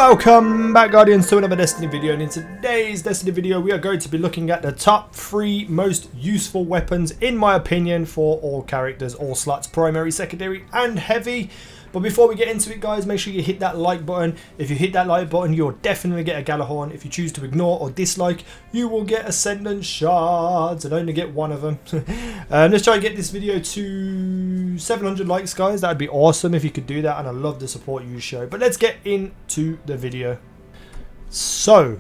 Welcome back, Guardians, to another Destiny video, and in today's Destiny video we are going to be looking at the top 3 most useful weapons in my opinion for all characters, all slots, primary, secondary and heavy. But before we get into it, guys, make sure you hit that like button. If you hit that like button, you'll definitely get a Galahorn. If you choose to ignore or dislike, you will get Ascendant Shards, and only get one of them. Let's try and get this video to 700 likes, guys. That would be awesome if you could do that, and I love the support you show. But let's get into the video. So,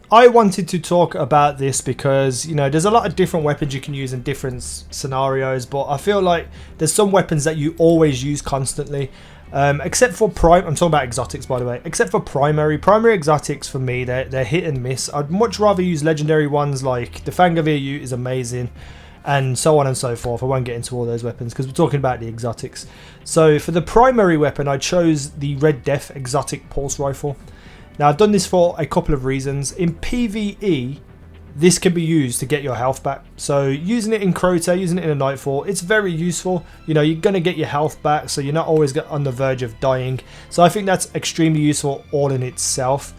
I wanted to talk about this because, you know, there's a lot of different weapons you can use in different scenarios, but I feel like there's some weapons that you always use constantly. Except for I'm talking about exotics, by the way. Except for primary exotics, for me, they're hit and miss. I'd much rather use legendary ones like the Fangavir is amazing, and so on and so forth. I won't get into all those weapons because we're talking about the exotics. So for the primary weapon, I chose the Red Death exotic pulse rifle. Now I've done this for a couple of reasons. In PvE, this can be used to get your health back. So using it in Crota, using it in a Nightfall, it's very useful. You know, you're going to get your health back, so you're not always on the verge of dying. So I think that's extremely useful all in itself.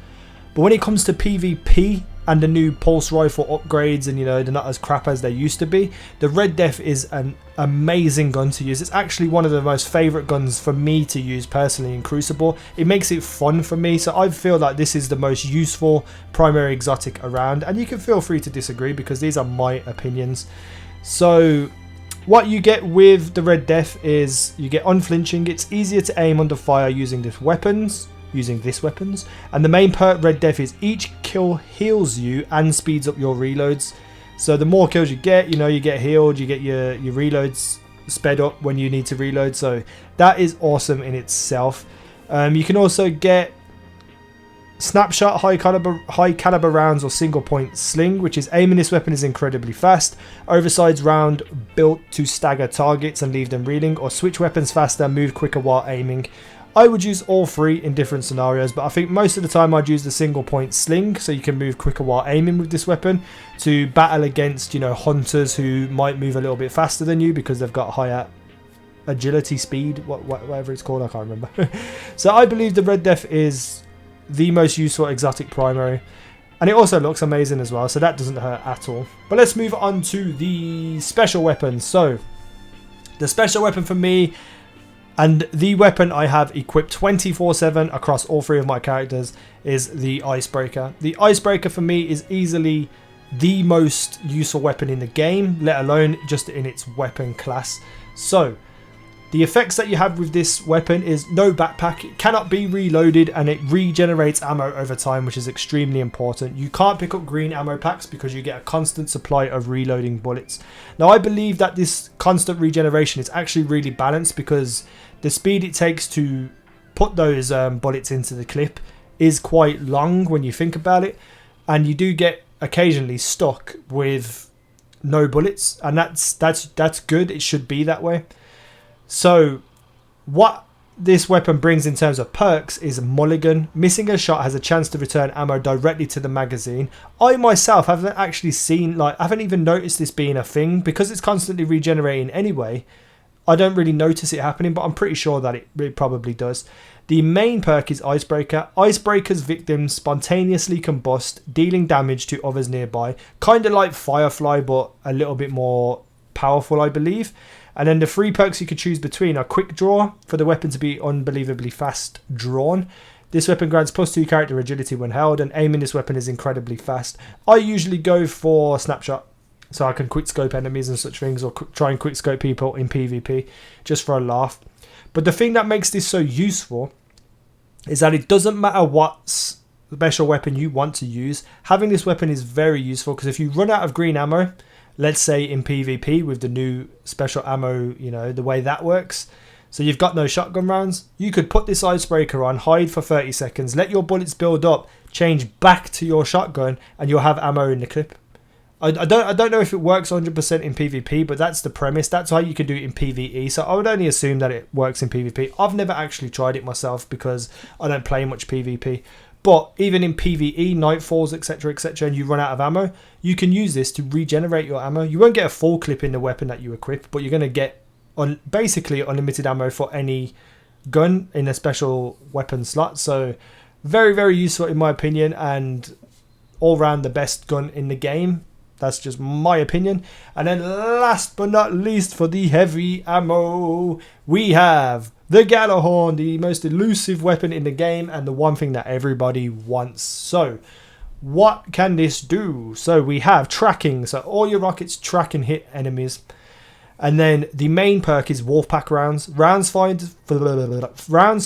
But when it comes to PvP and the new pulse rifle upgrades, and you know, they're not as crap as they used to be, the Red Death is an amazing gun to use. It's actually one of the most favorite guns for me to use personally in Crucible. It makes it fun for me, so I feel like this is the most useful primary exotic around, and you can feel free to disagree because these are my opinions. So what you get with the Red Death is you get unflinching. It's easier to aim under fire using this weapons, and the main perk Red Death is each kill heals you and speeds up your reloads. So the more kills you get, you know, you get healed, you get your reloads sped up when you need to reload. So that is awesome in itself. You can also get snapshot high caliber rounds or single point sling, which is aiming this weapon is incredibly fast. Oversized round built to stagger targets and leave them reeling, or switch weapons faster, move quicker while aiming. I would use all 3 in different scenarios, but I think most of the time I'd use the single point sling, so you can move quicker while aiming with this weapon to battle against, you know, hunters who might move a little bit faster than you because they've got higher agility, speed, whatever it's called, I can't remember. So I believe the Red Death is the most useful exotic primary, and it also looks amazing as well, so that doesn't hurt at all. But let's move on to the special weapons. So the special weapon for me, and the weapon I have equipped 24/7 across all 3 of my characters, is the Icebreaker. The Icebreaker for me is easily the most useful weapon in the game, let alone just in its weapon class. So the effects that you have with this weapon is no backpack, it cannot be reloaded, and it regenerates ammo over time, which is extremely important. You can't pick up green ammo packs because you get a constant supply of reloading bullets. Now I believe that this constant regeneration is actually really balanced because the speed it takes to put those bullets into the clip is quite long when you think about it, and you do get occasionally stuck with no bullets, and that's good. It should be that way. So what this weapon brings in terms of perks is Mulligan. Missing a shot has a chance to return ammo directly to the magazine. I myself haven't actually seen, I haven't even noticed this being a thing because it's constantly regenerating anyway. I don't really notice it happening, but I'm pretty sure that it probably does. The main perk is Icebreaker. Icebreaker's victims spontaneously combust, dealing damage to others nearby. Kind of like Firefly, but a little bit more powerful, I believe. And then the 3 perks you could choose between are Quick Draw, for the weapon to be unbelievably fast drawn. This weapon grants +2 character agility when held, and aiming this weapon is incredibly fast. I usually go for Snapshot, so I can quick scope enemies and such things, or try and quick scope people in PvP, just for a laugh. But the thing that makes this so useful is that it doesn't matter what special weapon you want to use. Having this weapon is very useful because if you run out of green ammo, let's say in PvP with the new special ammo, you know, the way that works, so you've got no shotgun rounds, you could put this Icebreaker on, hide for 30 seconds, let your bullets build up, change back to your shotgun, and you'll have ammo in the clip. I don't know if it works 100% in PvP, but that's the premise. That's how you can do it in PvE. So I would only assume that it works in PvP. I've never actually tried it myself because I don't play much PvP. But even in PvE, Nightfalls, etc., and you run out of ammo, you can use this to regenerate your ammo. You won't get a full clip in the weapon that you equip, but you're going to get basically unlimited ammo for any gun in a special weapon slot. So Very, very useful in my opinion, and all round the best gun in the game. That's just my opinion. And then last but not least, for the heavy ammo, we have the Gjallarhorn, the most elusive weapon in the game and the one thing that everybody wants. So what can this do? So we have tracking, so all your rockets track and hit enemies. And then the main perk is Wolfpack rounds. Rounds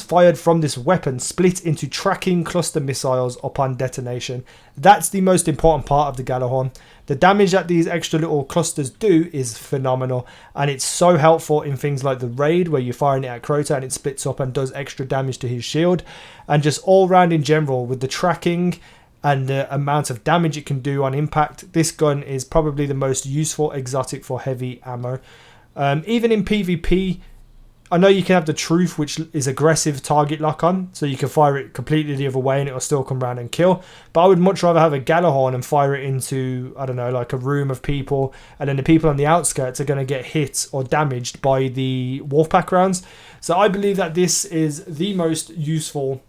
fired from this weapon split into tracking cluster missiles upon detonation. That's the most important part of the Gjallarhorn. The damage that these extra little clusters do is phenomenal, and it's so helpful in things like the raid where you're firing it at Crota and it splits up and does extra damage to his shield, and just all round in general with the tracking and the amount of damage it can do on impact. This gun is probably the most useful exotic for heavy ammo. Even in PvP, I know you can have the Truth, which is aggressive target lock on, so you can fire it completely the other way and it'll still come around and kill. But I would much rather have a Gjallarhorn and fire it into, I don't know, like a room of people, and then the people on the outskirts are going to get hit or damaged by the Wolfpack rounds. So I believe that this is the most useful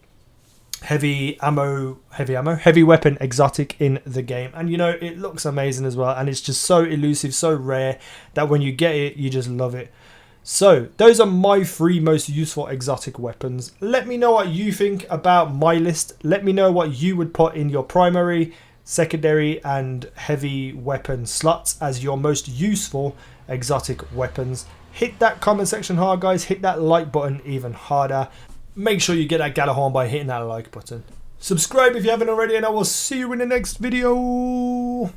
heavy weapon exotic in the game. And you know, it looks amazing as well, and it's just so elusive, so rare, that when you get it, you just love it. So those are my 3 most useful exotic weapons. Let me know what you think about my list. Let me know what you would put in your primary, secondary and heavy weapon slots as your most useful exotic weapons. Hit that comment section hard, guys. Hit that like button even harder. Make sure you get that Gjallarhorn by hitting that like button. Subscribe if you haven't already, and I will see you in the next video.